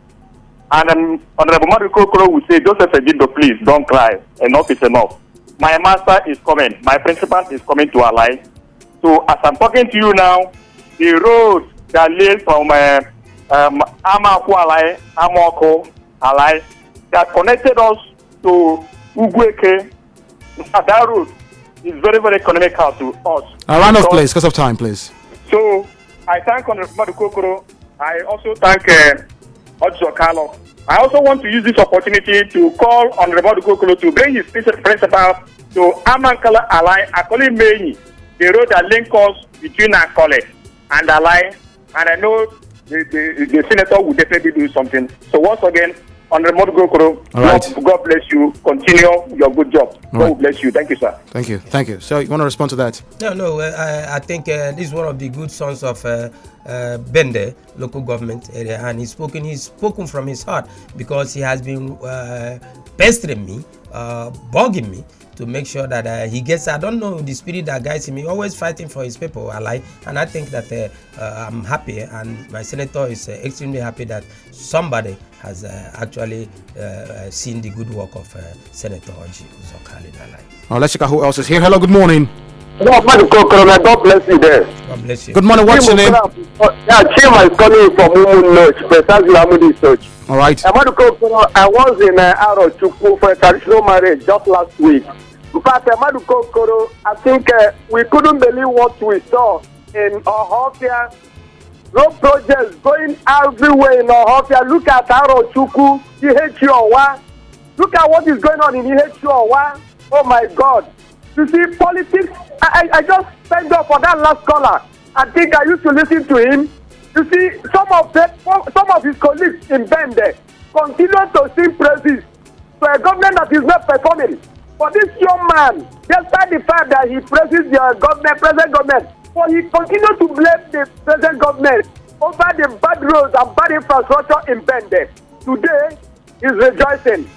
And Honorable Maduko Koro will say, Joseph Ejido, please don't cry. Enough is enough. My master is coming. My principal is coming to Alai. So as I'm talking to you now, the road that leads from Amaku Alai, Amoko Alai, that connected us to Ugweke, that road is very, very economical to us. A round of please, because of time, please. So I thank Honorable Maduko Koro. I also thank Orji Uzor Kalu. I also want to use this opportunity to call on Honorable Maduko to bring his principal to Amankala Alai, Akoli Meni, the road that links us between Akole and Alai. And I know the senator will definitely do something. So once again, Honorable Maduko, God bless you. Continue your good job. God bless you. Thank you, sir. Thank you. Thank you. So you want to respond to that? No. I think this is one of the good sons of Bende local government area, and he's spoken from his heart, because he has been pestering me, bugging me to make sure that he gets. I don't know the spirit that guides him. He always fighting for his people alive, and I think that I'm happy, and my senator is extremely happy that somebody has actually seen the good work of Senator Orji Uzor Kalu. Let's check out who else is here. Hello, good morning. God bless you there. God bless you. Good morning. What's your name? Yeah, Chima is coming from Mumu precisely Amudi Church. All right. I was in Arochukwu for a traditional marriage just last week. In fact, I think we couldn't believe what we saw in Ohofia. Road projects going everywhere in Ohofia. Look at Arochukwu, Ihechuowa. Look at what is going on in Ihechuowa. Oh my God. You see, politics, I just thank God for that last caller. I think I used to listen to him. You see, some of his colleagues in Bende continue to sing praises to a government that is not performing. For this young man, despite the fact that he praises the present government, but he continues to blame the present government over the bad roads and bad infrastructure in Bende. Today, he's rejoicing.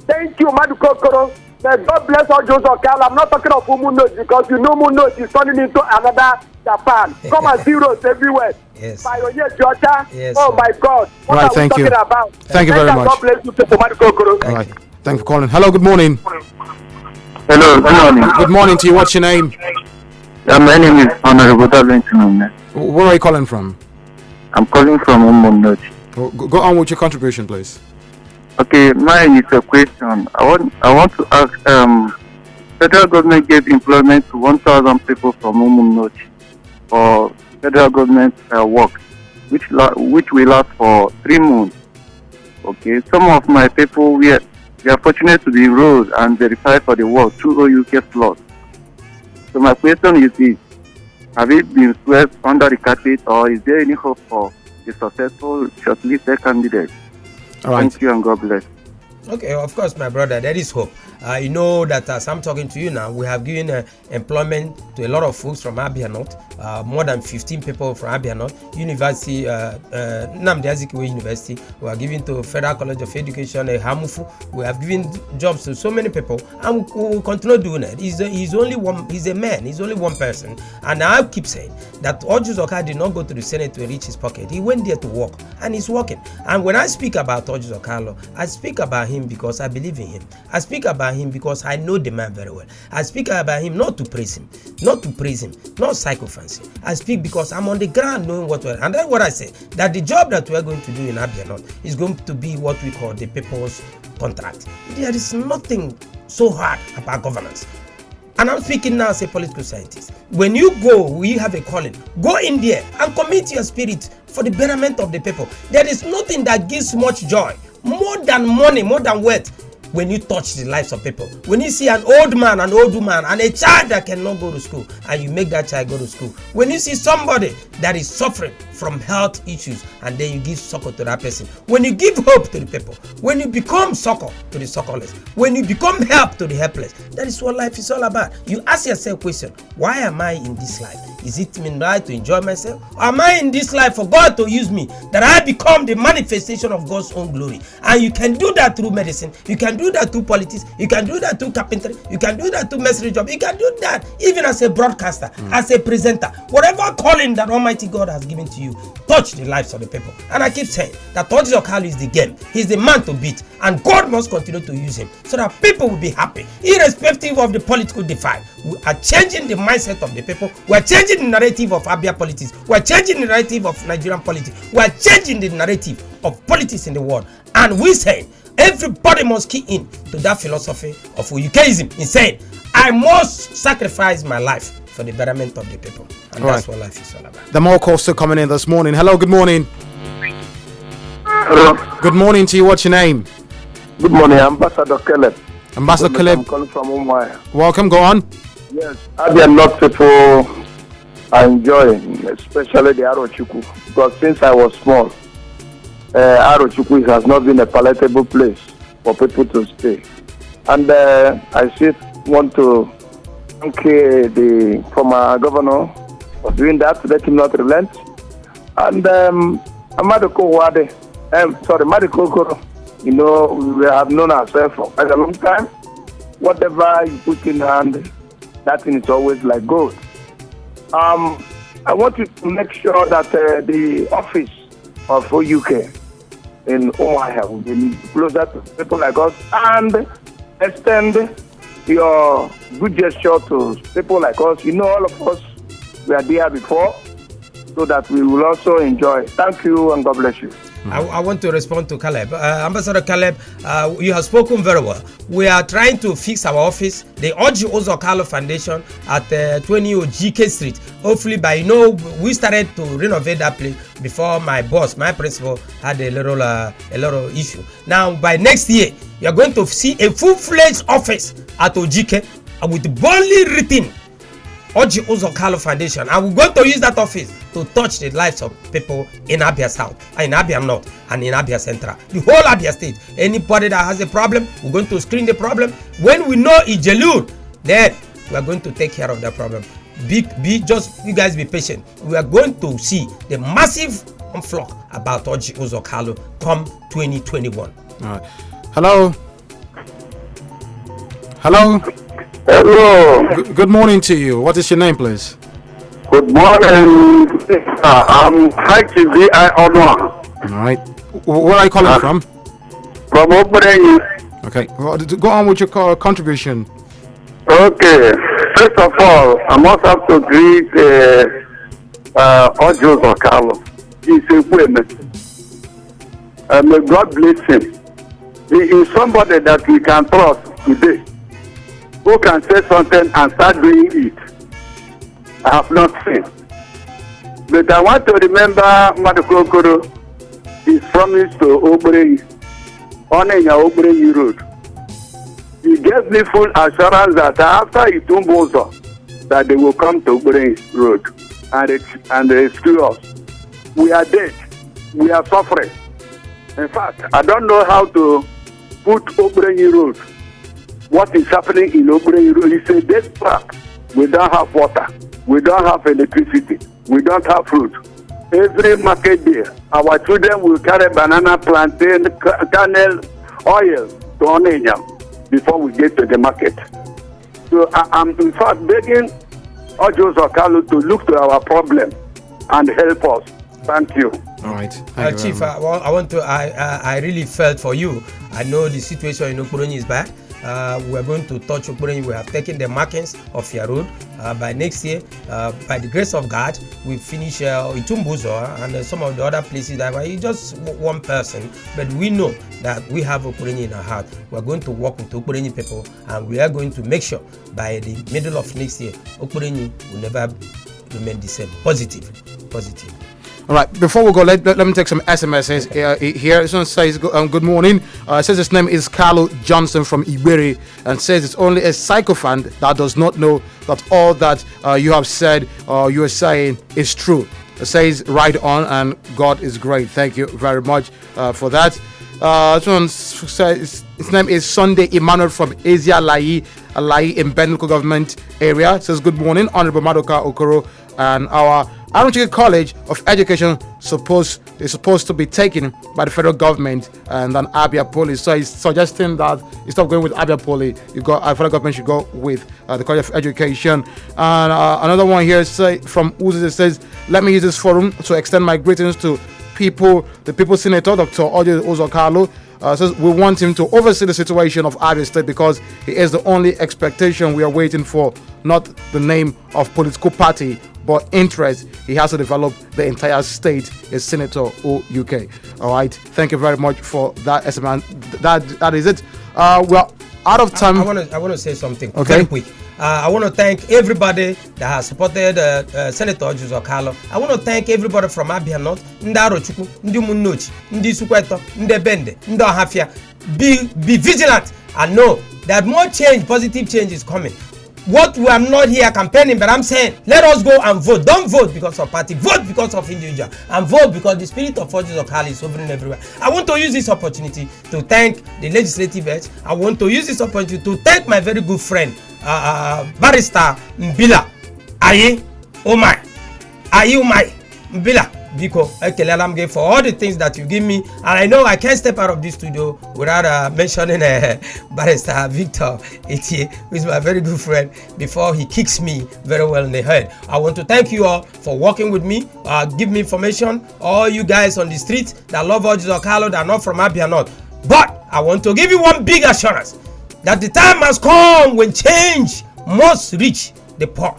Thank you, Maduko Koro. May God bless Orji Uzor Kalu. I'm not talking of Umunos, because you know Umunos is turning into another Japan. Come and see roads everywhere. Yes. Georgia. Yes, oh my God. What right, are we thank talking you. about? Thank you very much. God bless you, Maduko Koro. All right. Thank you for calling. Hello, good morning. Hello, good morning. Good morning to you. What's your name? My name is Honorable Darlington. Where are you calling from? I'm calling from Umunochi. Go on with your contribution, please. Okay, mine is a question. I want to ask. Federal government gave employment to 1,000 people from Umunochi for federal government work, which will last for 3 months. Okay, some of my people we are fortunate to be enrolled and verified for the work through OUK slot. So my question is this: have it been swept under the carpet, or is there any hope for a successful shortlisted candidate? All right. Thank you and God bless. Okay, of course, my brother, there is hope. You know that as I'm talking to you now, we have given employment to a lot of folks from Abia North, more than 15 people from Abia North, University, Nnamdi Azikiwe University. We are giving to Federal College of Education, Hamufu. We have given jobs to so many people, and we will continue doing it. He's only one. He's a man. He's only one person. And I keep saying that Orji Uzor Kalu did not go to the Senate to reach his pocket. He went there to work, and he's working. And when I speak about Orji Uzor Kalu, I speak about him because I believe in him. I speak about him because I know the man very well. I speak about him not to praise him, not sycophants him. I speak because I'm on the ground knowing what we're, and that's what I say, that the job that we're going to do in Abia North is going to be what we call the people's contract. There is nothing so hard about governance. And I'm speaking now as a political scientist. When you go, we have a calling. Go in there and commit your spirit for the betterment of the people. There is nothing that gives much joy, more than money, more than wealth, when you touch the lives of people. When you see an old man, an old woman, and a child that cannot go to school, and you make that child go to school. When you see somebody that is suffering from health issues, and then you give succor to that person. When you give hope to the people. When you become succor to the succorless. When you become help to the helpless. That is what life is all about. You ask yourself a question: why am I in this life? Is it my right to enjoy myself? Or am I in this life for God to use me, that I become the manifestation of God's own glory? And you can do that through medicine. You can do that through politics. You can do that through carpentry. You can do that through messenger job. You can do that even as a broadcaster, as a presenter. Whatever calling that Almighty God has given to you, touch the lives of the people. And I keep saying that Orji Uzor Kalu is the game. He's the man to beat. And God must continue to use him so that people will be happy, irrespective of the political divide. We are changing the mindset of the people. We are changing the narrative of Abia politics. We are changing the narrative of Nigerian politics. We are changing the narrative of politics in the world. And we say everybody must key in to that philosophy of Uyukeism in saying, I must sacrifice my life for the betterment of the people. And that's what life is all about. The more calls still coming in this morning. Hello, good morning. Hello. Good morning to you. What's your name? Good morning, Ambassador Caleb. Ambassador Caleb. I'm calling from Umuahia. Welcome, go on. Yes, Abia North people are enjoying, especially the Arochukwu, because since I was small, Arochukwu has not been a palatable place for people to stay. And I still want to thank the former governor for doing that, let him not relent. And Madiko Koro, you know, we have known ourselves for quite a long time. Whatever you put in hand, that thing is always like gold. I want you to make sure that the office of OUK in Umuahia will be closer to people like us and extend your good gesture to people like us. You know, all of us were there before, so that we will also enjoy. Thank you and God bless you. I want to respond to Caleb. Ambassador Caleb, you have spoken very well. We are trying to fix our office, the Orji Uzor Kalu Foundation at 20 GK Street. Hopefully by, we started to renovate that place before my boss, my principal, had a little issue. Now, by next year, you are going to see a full-fledged office at OGK with boldly written Orji Uzor Kalu Foundation, and we're going to use that office to touch the lives of people in Abia South, in Abia North, and in Abia Central, the whole Abia State. Anybody that has a problem, we're going to screen the problem. When we know it's genuine, then we're going to take care of that problem. You guys be patient. We are going to see the massive influx about Orji Uzor Kalu come 2021. All right. Hello. Hello. Hello. Good morning to you. What is your name, please? Good morning. I'm Haji V.I. Onwa. All right. Where are you calling from? From Obreni. Okay. Well, go on with your contribution. Okay. First of all, I must have to greet Orji Uzor Kalu. He's a woman. May God bless him. He is somebody that we can trust today, who can say something and start doing it. I have not seen. But I want to remember Madiko Koro, his promise to Obreni, on Obreni Road. He gave me full assurance that after Itumbozo, that they will come to Obreni Road and rescue us. We are dead. We are suffering. In fact, I don't know how to put Obreni Road. What is happening in Obreni Road is a dead trap. We don't have water. We don't have electricity. We don't have fruit. Every market day, our children will carry banana, plantain, kernel, oil to Onenya before we get to the market. So I'm in fact begging Orji Uzor Kalu to look to our problem and help us. Thank you. All right. Chief, I really felt for you. I know the situation in Obreni is bad. We are going to touch Obreni. We have taken the markings of your road. By next year, by the grace of God, we finish Itumbuzo and some of the other places that were just one person. But we know that we have Obreni in our heart. We are going to work with Obreni people, and we are going to make sure by the middle of next year, Obreni will never remain the same. Positive. All right, before we go, let me take some SMSs here. This one says, good morning. It says his name is Carlo Johnson from Iberi, and says it's only a sycophant that does not know that all that you have said or you are saying is true. It says right on, and God is great. Thank you very much for that. This one says his name is Sunday Emmanuel from Asia Lai in Bendigo government area. It says good morning, Honorable Madoka Okoro and our Aronchike College of Education is supposed to be taken by the federal government and then Abia Police. So he's suggesting that instead of going with Abia Police, federal government should go with the College of Education. And another one here from Uzi says, let me use this forum to extend my greetings to the People's Senator, Dr. Orji Uzor Kalu. Says we want him to oversee the situation of Abia State because he is the only expectation we are waiting for, not the name of political party, but interest. He has to develop the entire state as Senator UK. All right. Thank you very much for that, Esman. That is it. We're out of time. I want to say something very quick. I want to thank everybody that has supported Senator Orji Uzor Kalu. I want to thank everybody from Abia North, Ndi Arochukwu, Ndi Umunochi, Ndi Sukweto, Ndi Bende, Ndi Ohafia. Be vigilant and know that more change, positive change is coming. What we are not here campaigning, but I'm saying let us go and vote. Don't vote because of party, vote because of individual, and vote because the spirit of Orji Uzor Kalu is sovereign everywhere. I want to use this opportunity to thank the legislative heads. I want to use this opportunity to thank my very good friend, Barrister Mbila Ayi Umai Mbila Biko Ekelelamge for all the things that you give me, and I know I can't step out of this studio without mentioning Barrister Victor Etie, who is my very good friend, before he kicks me very well in the head. I want to thank you all for working with me, give me information, all you guys on the street that love Orji Uzor Kalu that are not from Abia North. But I want to give you one big assurance that the time has come when change must reach the poor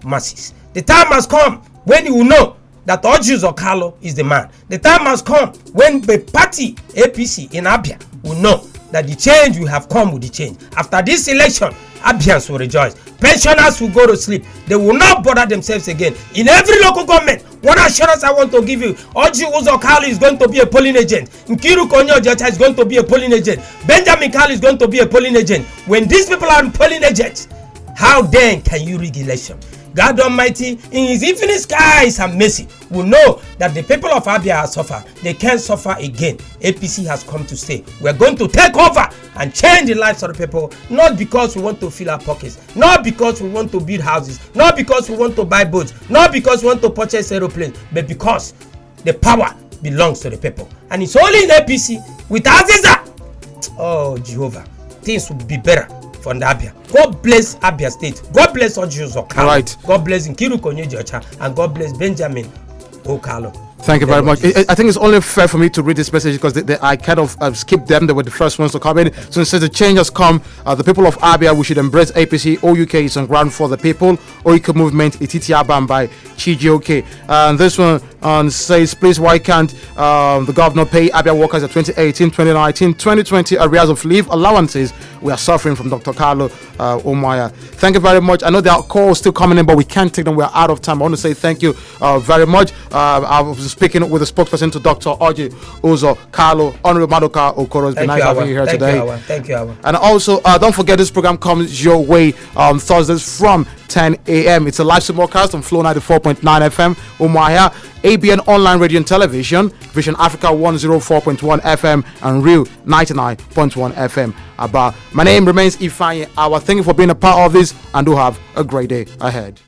masses. The time has come when you will know that Orji Uzor Kalu is the man. The time has come when the party APC in Abia will know that the change will have come with the change. After this election, Abians will rejoice. Pensioners will go to sleep. They will not bother themselves again. In every local government, one assurance I want to give you, Orji Uzor Kalu is going to be a polling agent. Nkiru Konyo Ojota is going to be a polling agent. Benjamin Kalu is going to be a polling agent. When these people are polling agents, how then can you rig election? God Almighty, in His infinite skies and mercy, will know that the people of Abia have suffered. They can't suffer again. APC has come to stay. We're going to take over and change the lives of the people, not because we want to fill our pockets, not because we want to build houses, not because we want to buy boats, not because we want to purchase aeroplanes, but because the power belongs to the people. And it's only in APC with Aziza. Oh, Jehovah, things will be better for Abia. God bless Abia State. God bless Orji Uzor Kalu. Right. God bless Nkiru Konyo Ojota, and God bless Benjamin Okalu. Thank you very much. I think it's only fair for me to read this message because I kind of skipped them. They were the first ones to come in. So it says the change has come. The people of Abia, we should embrace APC. OUK is on ground for the people. OUK movement, Ititi Abam by Chijioke. And this one says, please, why can't the governor pay Abia workers the 2018, 2019, 2020 arrears of leave allowances? We are suffering from Dr. Kalu Omaya. Thank you very much. I know there are calls still coming in, but we can't take them. We're out of time. I want to say thank you very much. I was speaking with the spokesperson to Dr. Orji Uzor Kalu. Honorable Madoka Okoro, it's been nice having you here today. Thank you, Awa. And also, don't forget this program comes your way Thursdays from 10 a.m. It's a live simulcast on Flow 94.9 FM, Umuahia, ABN Online Radio and Television, Vision Africa 104.1 FM, and Real 99.1 FM. My name remains Ifeanyi Awa. Thank you for being a part of this, and do have a great day ahead.